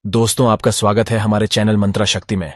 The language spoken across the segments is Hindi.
दोस्तों, आपका स्वागत है हमारे चैनल मंत्रा शक्ति में।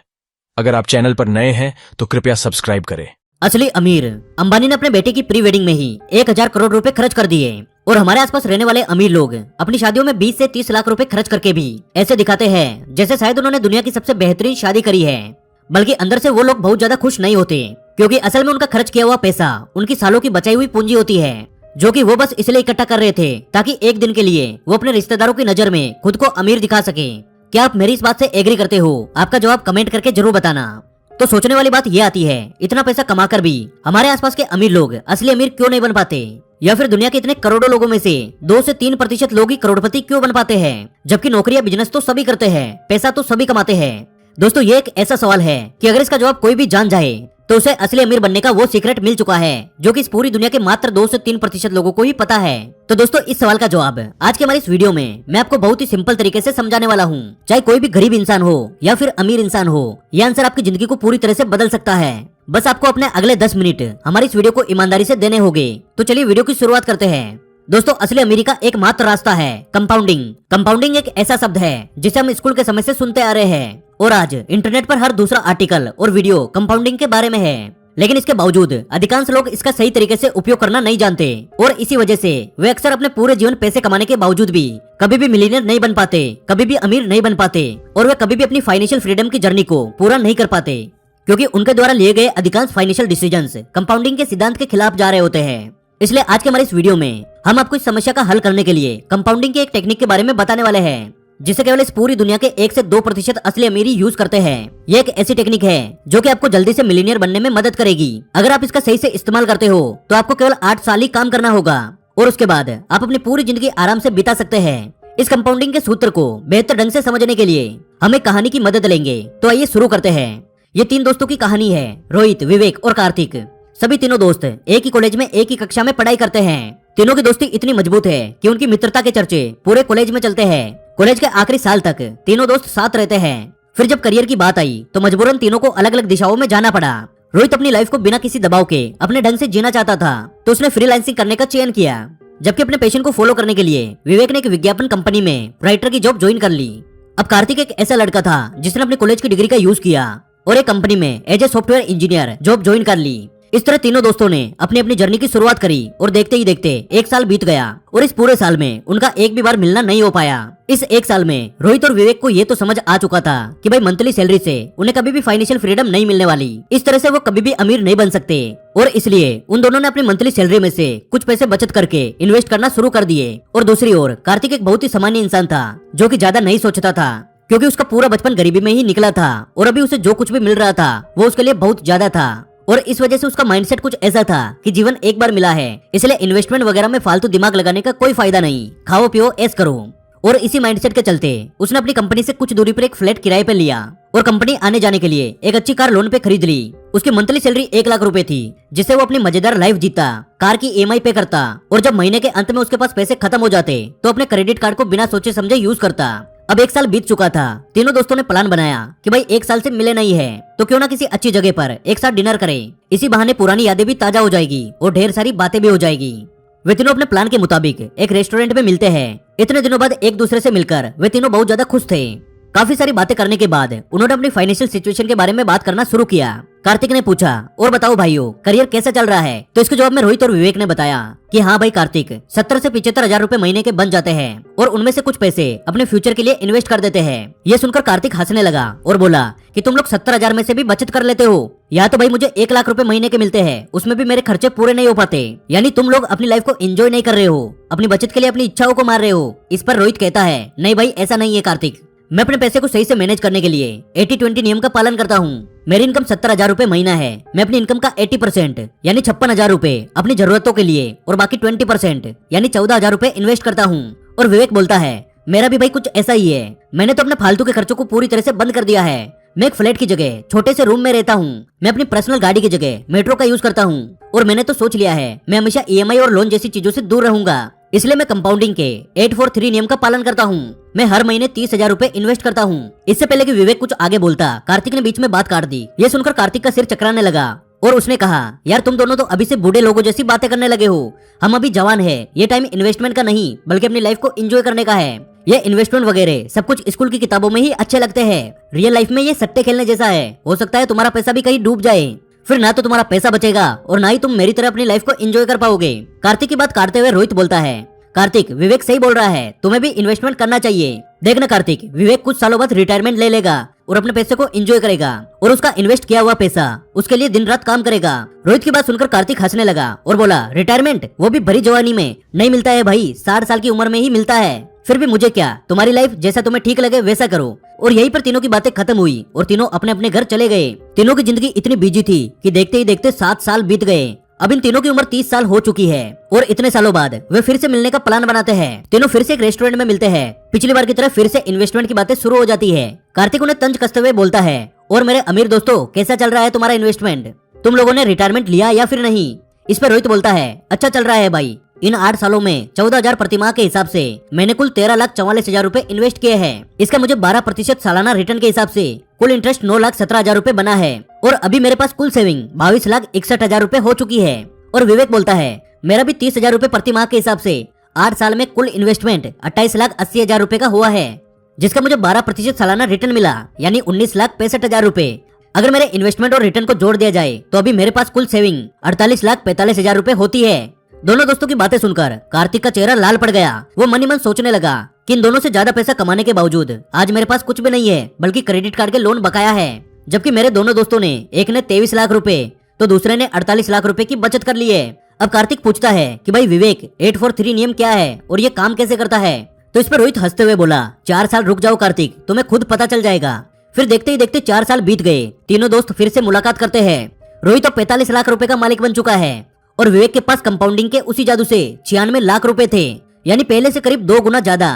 अगर आप चैनल पर नए हैं तो कृपया सब्सक्राइब करें। असली अमीर अंबानी ने अपने बेटे की प्री वेडिंग में ही 1000 करोड़ रुपए खर्च कर दिए और हमारे आसपास रहने वाले अमीर लोग अपनी शादियों में 20 से 30 लाख रुपए खर्च करके भी ऐसे दिखाते हैं जैसे शायद उन्होंने दुनिया की सबसे बेहतरीन शादी करी है। बल्कि अंदर से वो लोग बहुत ज्यादा खुश नहीं होते, क्योंकि असल में उनका खर्च किया हुआ पैसा उनकी सालों की बचाई हुई पूंजी होती है, जो कि वो बस इसलिए इकट्ठा कर रहे थे ताकि एक दिन के लिए वो अपने रिश्तेदारों की नजर में खुद को अमीर दिखा सके। क्या आप मेरी इस बात से एग्री करते हो? आपका जवाब कमेंट करके जरूर बताना। तो सोचने वाली बात ये आती है, इतना पैसा कमाकर भी हमारे आसपास के अमीर लोग असली अमीर क्यों नहीं बन पाते? या फिर दुनिया के इतने करोड़ों लोगों में से 2 से 3% लोग ही करोड़पति क्यों बन पाते हैं, जबकि नौकरी या बिजनेस तो सभी करते हैं, पैसा तो सभी कमाते हैं? दोस्तों, ये एक ऐसा सवाल है कि अगर इसका जवाब कोई भी जान जाए तो उसे असली अमीर बनने का वो सीक्रेट मिल चुका है, जो कि इस पूरी दुनिया के मात्र 2 से 3% लोगों को ही पता है। तो दोस्तों, इस सवाल का जवाब आज के हमारे इस वीडियो में मैं आपको बहुत ही सिंपल तरीके से समझाने वाला हूँ। चाहे कोई भी गरीब इंसान हो या फिर अमीर इंसान हो, यह आंसर आपकी जिंदगी को पूरी तरह से बदल सकता है। बस आपको अपने अगले 10 मिनट हमारी इस वीडियो को ईमानदारी से देने होंगे। तो चलिए वीडियो की शुरुआत करते हैं। दोस्तों, असली अमीरी का एकमात्र रास्ता है कंपाउंडिंग। कंपाउंडिंग एक ऐसा शब्द है जिसे हम स्कूल के समय से सुनते आ रहे हैं और आज इंटरनेट पर हर दूसरा आर्टिकल और वीडियो कंपाउंडिंग के बारे में है। लेकिन इसके बावजूद अधिकांश लोग इसका सही तरीके से उपयोग करना नहीं जानते और इसी वजह से वे अक्सर अपने पूरे जीवन पैसे कमाने के बावजूद भी कभी भी मिलियनेयर नहीं बन पाते, कभी भी अमीर नहीं बन पाते और वे कभी भी अपनी फाइनेंशियल फ्रीडम की जर्नी को पूरा नहीं कर पाते, क्योंकि उनके द्वारा लिए गए अधिकांश फाइनेंशियल डिसीजंस कंपाउंडिंग के सिद्धांत के खिलाफ जा रहे होते हैं। इसलिए आज के हमारे इस वीडियो में हम आपको इस समस्या का हल करने के लिए कंपाउंडिंग की एक टेक्निक के बारे में बताने वाले हैं, जिसे केवल इस पूरी दुनिया के 1 से 2% असली अमीरी यूज करते हैं। ये एक ऐसी टेक्निक है जो कि आपको जल्दी से मिलियनियर बनने में मदद करेगी। अगर आप इसका सही से इस्तेमाल करते हो तो आपको केवल 8 साल ही काम करना होगा और उसके बाद आप अपनी पूरी जिंदगी आराम से बिता सकते हैं। इस कंपाउंडिंग के सूत्र को बेहतर ढंग से समझने के लिए हम एक कहानी की मदद लेंगे। तो आइए शुरू करते हैं। ये 3 दोस्तों की कहानी है, रोहित, विवेक और कार्तिक। सभी तीनों दोस्त एक ही कॉलेज में एक ही कक्षा में पढ़ाई करते हैं। तीनों की दोस्ती इतनी मजबूत है कि उनकी मित्रता के चर्चे पूरे कॉलेज में चलते हैं। कॉलेज के आखिरी साल तक तीनों दोस्त साथ रहते हैं। फिर जब करियर की बात आई तो मजबूरन तीनों को अलग अलग दिशाओं में जाना पड़ा। रोहित अपनी लाइफ को बिना किसी दबाव के अपने ढंग से जीना चाहता था, तो उसने फ्रीलांसिंग करने का चयन किया। जबकि अपने पैशन को फॉलो करने के लिए विवेक ने एक विज्ञापन कंपनी में राइटर की जॉब ज्वाइन कर ली। अब कार्तिक एक ऐसा लड़का था जिसने अपने कॉलेज की डिग्री का यूज किया और एक कंपनी में as a software engineer job join कर ली। इस तरह तीनों दोस्तों ने अपनी अपनी जर्नी की शुरुआत करी और देखते ही देखते 1 साल बीत गया और इस पूरे साल में उनका एक भी बार मिलना नहीं हो पाया। इस 1 साल में रोहित और विवेक को ये तो समझ आ चुका था कि भाई मंथली सैलरी से उन्हें कभी भी फाइनेंशियल फ्रीडम नहीं मिलने वाली, इस तरह से वो कभी भी अमीर नहीं बन सकते और इसलिए उन दोनों ने अपनी मंथली सैलरी में से कुछ पैसे बचत करके इन्वेस्ट करना शुरू कर दिए। और दूसरी ओर कार्तिक एक बहुत ही सामान्य इंसान था जो कि ज्यादा नहीं सोचता था, क्योंकि उसका पूरा बचपन गरीबी में ही निकला था और अभी उसे जो कुछ भी मिल रहा था वो उसके लिए बहुत ज्यादा था। और इस वजह से उसका माइंडसेट कुछ ऐसा था कि जीवन एक बार मिला है, इसलिए इन्वेस्टमेंट वगैरह में फालतू दिमाग लगाने का कोई फायदा नहीं, खाओ पियो ऐश करो। और इसी माइंडसेट के चलते उसने अपनी कंपनी से कुछ दूरी पर एक फ्लैट किराए पे लिया और कंपनी आने जाने के लिए एक अच्छी कार लोन पे खरीद ली। उसकी मंथली सैलरी 1 लाख रुपए थी, जिससे वो अपनी मजेदार लाइफ जीता, कार की EMI पे करता और जब महीने के अंत में उसके पास पैसे खत्म हो जाते तो अपने क्रेडिट कार्ड को बिना सोचे समझे यूज करता। अब 1 साल बीत चुका था। तीनों दोस्तों ने प्लान बनाया कि भाई 1 साल से मिले नहीं है तो क्यों ना किसी अच्छी जगह पर एक साथ डिनर करें। इसी बहाने पुरानी यादें भी ताजा हो जाएगी और ढेर सारी बातें भी हो जाएगी। वे तीनों अपने प्लान के मुताबिक एक रेस्टोरेंट में मिलते हैं। इतने दिनों बाद एक दूसरे से मिलकर वे तीनों बहुत ज्यादा खुश थे। काफी सारी बातें करने के बाद उन्होंने अपनी फाइनेंशियल सिचुएशन के बारे में बात करना शुरू किया। कार्तिक ने पूछा, और बताओ भाइयों, करियर कैसा चल रहा है? तो इसके जवाब में रोहित और विवेक ने बताया कि हाँ भाई कार्तिक, 70 से 75 हजार रुपए महीने के बन जाते हैं और उनमें से कुछ पैसे अपने फ्यूचर के लिए इन्वेस्ट कर देते हैं। ये सुनकर कार्तिक हंसने लगा और बोला कि तुम लोग 70 हजार में से भी बचत कर लेते हो। या तो भाई मुझे 1 लाख रुपए महीने के मिलते हैं, उसमें भी मेरे खर्चे पूरे नहीं हो पाते। यानी तुम लोग अपनी लाइफ को एंजॉय नहीं कर रहे हो, अपनी बचत के लिए अपनी इच्छाओं को मार रहे हो। इस पर रोहित कहता है, नहीं भाई ऐसा नहीं है कार्तिक, मैं अपने पैसे को सही से मैनेज करने के लिए 80-20 नियम का पालन करता हूँ। मेरी इनकम 70 हजार रुपए महीना है। मैं अपनी इनकम का 80% यानी 56 हजार रुपए अपनी जरूरतों के लिए और बाकी 20% यानी 14 हजार रुपए इन्वेस्ट करता हूँ। और विवेक बोलता है, मेरा भी भाई कुछ ऐसा ही है। मैंने तो अपने फालतू के खर्चों को पूरी तरह से बंद कर दिया है। मैं एक फ्लैट की जगह छोटे से रूम में रहता हूँ। मैं अपनी पर्सनल गाड़ी की जगह मेट्रो का यूज करता हूँ और मैंने तो सोच लिया है मैं हमेशा EMI और लोन जैसी चीजों से दूर रहूंगा। इसलिए मैं कंपाउंडिंग के 843 नियम का पालन करता हूँ। मैं हर महीने 30 हजार रुपए इन्वेस्ट करता हूँ। इससे पहले कि विवेक कुछ आगे बोलता, कार्तिक ने बीच में बात काट दी। ये सुनकर कार्तिक का सिर चकराने लगा और उसने कहा, यार तुम दोनों तो अभी से बूढ़े लोगों जैसी बातें करने लगे हो। हम अभी जवान है, ये टाइम इन्वेस्टमेंट का नहीं बल्कि अपनी लाइफ को एंजॉय करने का है। ये इन्वेस्टमेंट वगैरह सब कुछ स्कूल की किताबों में ही अच्छे लगते हैं। रियल लाइफ में ये सट्टे खेलने जैसा है। हो सकता है तुम्हारा पैसा भी कहीं डूब जाए, फिर ना तो तुम्हारा पैसा बचेगा और ना ही तुम मेरी तरह अपनी लाइफ को एंजॉय कर पाओगे। कार्तिक की बात काटते हुए रोहित बोलता है, कार्तिक विवेक सही बोल रहा है, तुम्हें भी इन्वेस्टमेंट करना चाहिए। देखना कार्तिक, विवेक कुछ सालों बाद रिटायरमेंट ले लेगा और अपने पैसे को एंजॉय करेगा और उसका इन्वेस्ट किया हुआ पैसा उसके लिए दिन रात काम करेगा। रोहित की बात सुनकर कार्तिक हंसने लगा और बोला, रिटायरमेंट वो भी भरी जवानी में नहीं मिलता है भाई, 60 साल की उम्र में ही मिलता है। फिर भी मुझे क्या, तुम्हारी लाइफ जैसा तुम्हें ठीक लगे वैसा करो। और यहीं पर तीनों की बातें खत्म हुई और तीनों अपने अपने घर चले गए। तीनों की जिंदगी इतनी बिजी थी कि देखते ही देखते 7 साल बीत गए। अब इन तीनों की उम्र 30 साल हो चुकी है और इतने सालों बाद वे फिर से मिलने का प्लान बनाते हैं। तीनों फिर से एक रेस्टोरेंट में मिलते हैं। पिछली बार की तरह फिर से इन्वेस्टमेंट की बातें शुरू हो जाती है। कार्तिक उन्हें तंज कसते हुए बोलता है, और मेरे अमीर दोस्तों, कैसा चल रहा है तुम्हारा इन्वेस्टमेंट? तुम लोगों ने रिटायरमेंट लिया या फिर नहीं? इस पर रोहित बोलता है, अच्छा चल रहा है भाई। इन 8 सालों में 14,000 प्रतिमाह के हिसाब से मैंने कुल 13,44,000 रूपए इन्वेस्ट किए हैं। इसका मुझे 12% सालाना रिटर्न के हिसाब से कुल इंटरेस्ट 9,17,000 रूपए बना है और अभी मेरे पास कुल सेविंग 22,61,000 रूपए हो चुकी है। और विवेक बोलता है, मेरा भी 30,000 रूपए प्रतिमाह के हिसाब से 8 साल में कुल इन्वेस्टमेंट 28,80,000 रूपए का हुआ है, जिसका मुझे 12% सालाना रिटर्न मिला, यानी 19,65,000 रूपए। अगर मेरे इन्वेस्टमेंट और रिटर्न को जोड़ दिया जाए तो अभी मेरे पास कुल सेविंग 48,45,000 रूपए होती है। दोनों दोस्तों की बातें सुनकर कार्तिक का चेहरा लाल पड़ गया। वो मन ही मन सोचने लगा कि इन दोनों से ज्यादा पैसा कमाने के बावजूद आज मेरे पास कुछ भी नहीं है, बल्कि क्रेडिट कार्ड के लोन बकाया है। जबकि मेरे दोनों दोस्तों ने, एक ने 23 लाख रुपए तो दूसरे ने 48 लाख रुपए की बचत कर ली है। अब कार्तिक पूछता है कि भाई विवेक, 843 नियम क्या है और ये काम कैसे करता है? तो इस पर रोहित हंसते हुए बोला, 4 साल रुक जाओ कार्तिक, तुम्हें खुद पता चल जाएगा। फिर देखते ही देखते 4 साल बीत गए। तीनों दोस्त फिर से मुलाकात करते हैं। रोहित तो 45 लाख रुपए का मालिक बन चुका है और विवेक के पास कंपाउंडिंग के उसी जादू से 96 लाख रुपए थे, यानी पहले से करीब 2 गुना ज्यादा।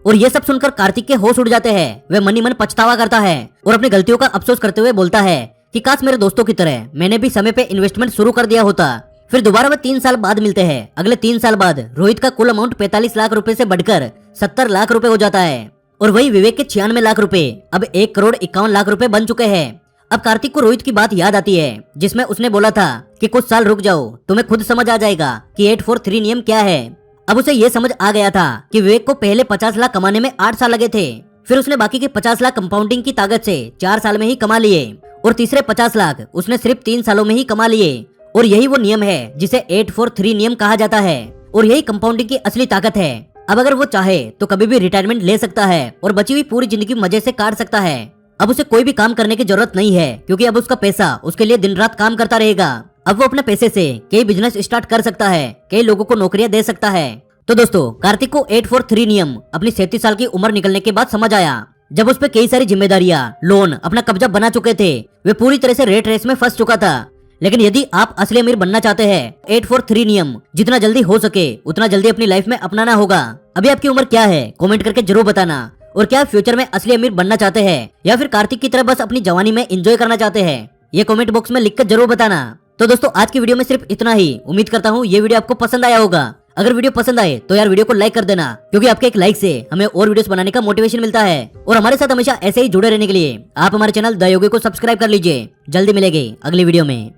और ये सब सुनकर कार्तिक के होश उड़ जाते हैं। वे मन ही मन पछतावा करता है और अपनी गलतियों का अफसोस करते हुए बोलता है कि काश मेरे दोस्तों की तरह मैंने भी समय पे इन्वेस्टमेंट शुरू कर दिया होता। फिर दोबारा वे 3 साल बाद मिलते हैं। अगले 3 साल बाद रोहित का कुल अमाउंट 45 लाख रुपए से बढ़कर 70 लाख रुपए हो जाता है और वही विवेक के 96 लाख रुपए अब 1,51,00,000 रुपए बन चुके हैं। अब कार्तिक को रोहित की बात याद आती है जिसमें उसने बोला था कि कुछ साल रुक जाओ, तुम्हें खुद समझ आ जाएगा कि 843 नियम क्या है। अब उसे ये समझ आ गया था कि विवेक को पहले 50 लाख कमाने में 8 साल लगे थे, फिर उसने बाकी के 50 लाख कंपाउंडिंग की ताकत से 4 साल में ही कमा लिए और तीसरे 50 लाख उसने सिर्फ 3 सालों में ही कमा लिए। और यही वो नियम है जिसे 843 नियम कहा जाता है और यही कंपाउंडिंग की असली ताकत है। अब अगर वो चाहे तो कभी भी रिटायरमेंट ले सकता है और बची हुई पूरी जिंदगी मजे से काट सकता है। अब उसे कोई भी काम करने की जरूरत नहीं है क्योंकि अब उसका पैसा उसके लिए दिन रात काम करता रहेगा। अब वो अपने पैसे से कई बिजनेस स्टार्ट कर सकता है, कई लोगों को नौकरियां दे सकता है। तो दोस्तों, कार्तिक को 843 नियम अपनी 37 साल की उम्र निकलने के बाद समझ आया, जब उस पे कई सारी जिम्मेदारियां, लोन अपना कब्जा बना चुके थे। वे पूरी तरह से रेट रेस में फंस चुका था। लेकिन यदि आप असली अमीर बनना चाहते हैं, 843 नियम जितना जल्दी हो सके उतना जल्दी अपनी लाइफ में अपनाना होगा। अभी आपकी उम्र क्या है, कमेंट करके जरूर बताना। और क्या आप फ्यूचर में असली अमीर बनना चाहते हैं या फिर कार्तिक की तरह बस अपनी जवानी में एंजॉय करना चाहते हैं, ये कमेंट बॉक्स में लिखकर जरूर बताना। तो दोस्तों, आज की वीडियो में सिर्फ इतना ही। उम्मीद करता हूँ ये वीडियो आपको पसंद आया होगा। अगर वीडियो पसंद आए तो यार वीडियो को लाइक कर देना, क्योंकि आपके एक लाइक से हमें और वीडियोस बनाने का मोटिवेशन मिलता है। और हमारे साथ हमेशा ऐसे ही जुड़े रहने के लिए आप हमारे चैनल द योगी को सब्सक्राइब कर लीजिए। जल्दी मिलेंगे अगली वीडियो में।